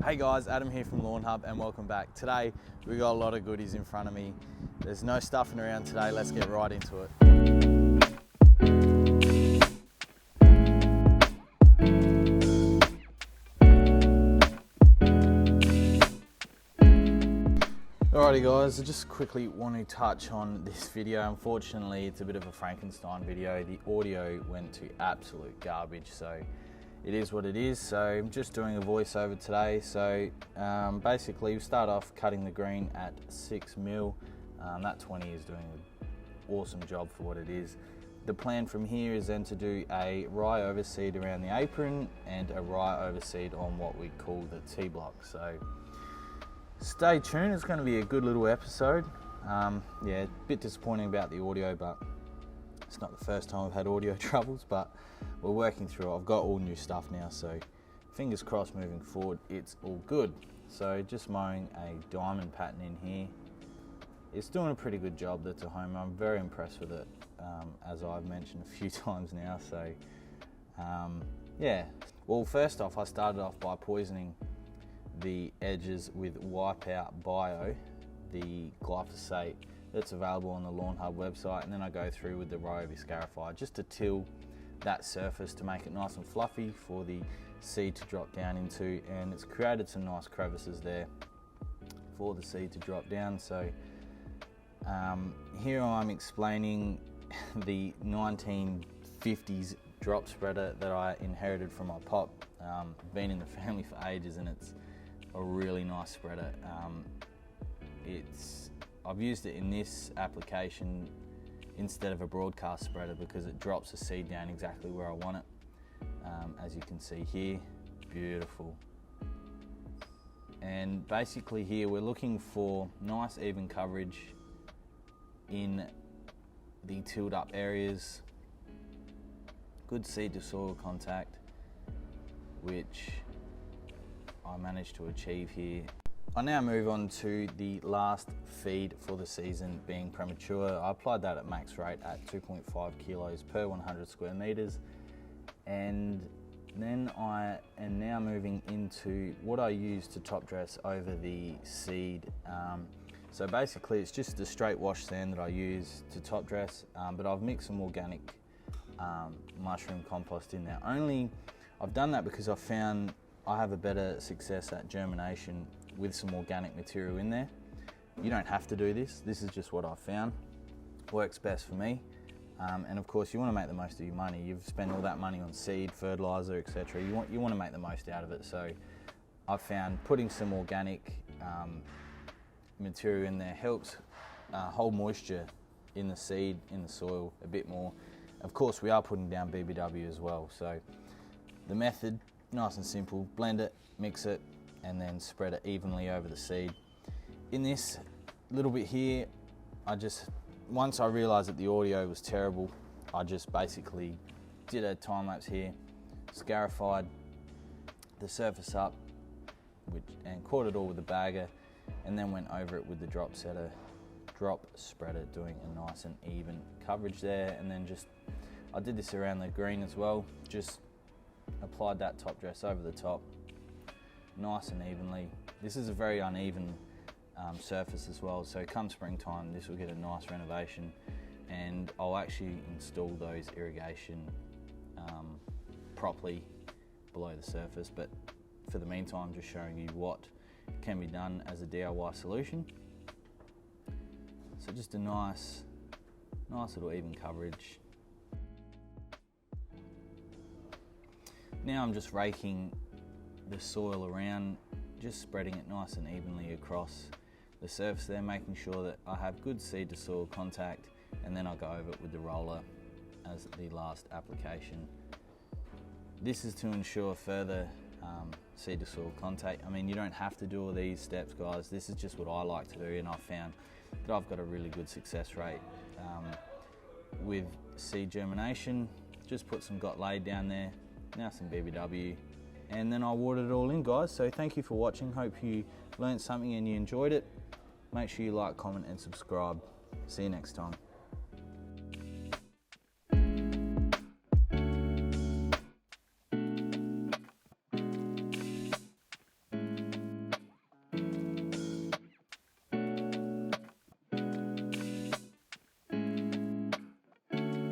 Hey guys, Adam here from Lawn Hub and welcome back. Today we got a lot of goodies in front of me. There's no stuffing around today, let's get right into it. Alrighty guys, I just quickly want to touch on this video. Unfortunately, it's a bit of a Frankenstein video. The audio went to absolute garbage, so it is what it is. So I'm just doing a voiceover today. So basically we start off cutting the green at 6mm. That 20 is doing an awesome job for what it is. The plan from here is then to do a rye overseed around the apron and a rye overseed on what we call the T-block. So stay tuned, it's going to be a good little episode. Yeah, a bit disappointing about the audio, but it's not the first time I've had audio troubles, but we're working through it. I've got all new stuff now, so fingers crossed moving forward, it's all good. So just mowing a diamond pattern in here. It's doing a pretty good job. That's a home. I'm very impressed with it, as I've mentioned a few times now. So yeah, well, first off, I started off by poisoning the edges with Wipeout Bio, the glyphosate that's available on the Lawn Hub website, and then I go through with the Ryobi Scarify just to till that surface to make it nice and fluffy for the seed to drop down into, and it's created some nice crevices there for the seed to drop down. So here I'm explaining the 1950s drop spreader that I inherited from my pop. Been in the family for ages and it's a really nice spreader. I've used it in this application instead of a broadcast spreader because it drops the seed down exactly where I want it. As you can see here, beautiful. And basically here we're looking for nice even coverage in the tilled up areas, good seed to soil contact, which I managed to achieve here. I now move on to the last feed for the season, being Premature. I applied that at max rate at 2.5 kilos per 100 square meters. And then I am now moving into what I use to top dress over the seed. So basically it's just a straight wash sand that I use to top dress, but I've mixed some organic mushroom compost in there. I've done that because I found I have a better success at germination with some organic material in there. You don't have to do this. This is just what I've found. Works best for me. And of course you want to make the most of your money. You've spent all that money on seed, fertilizer, etc. You want to make the most out of it. So I've found putting some organic material in there helps hold moisture in the seed, in the soil a bit more. Of course we are putting down BBW as well. So the method, nice and simple, blend it, mix it, and then spread it evenly over the seed. In this little bit here, once I realized that the audio was terrible, I just basically did a time lapse here, scarified the surface up, and caught it all with a bagger, and then went over it with the drop spreader, doing a nice and even coverage there. And then I did this around the green as well, just applied that top dress over the top, nice and evenly. This is a very uneven surface as well, so come springtime this will get a nice renovation, and I'll actually install those irrigation properly below the surface. But for the meantime, just showing you what can be done as a DIY solution. So just a nice little even coverage. Now I'm just raking the soil around, just spreading it nice and evenly across the surface there, making sure that I have good seed to soil contact, and then I'll go over it with the roller as the last application. This is to ensure further seed to soil contact. I mean, you don't have to do all these steps, guys. This is just what I like to do, and I've found that I've got a really good success rate with seed germination. Just put some got laid down there, now some BBW, and then I watered it all in, guys. So thank you for watching. Hope you learned something and you enjoyed it. Make sure you like, comment and subscribe. See you next time.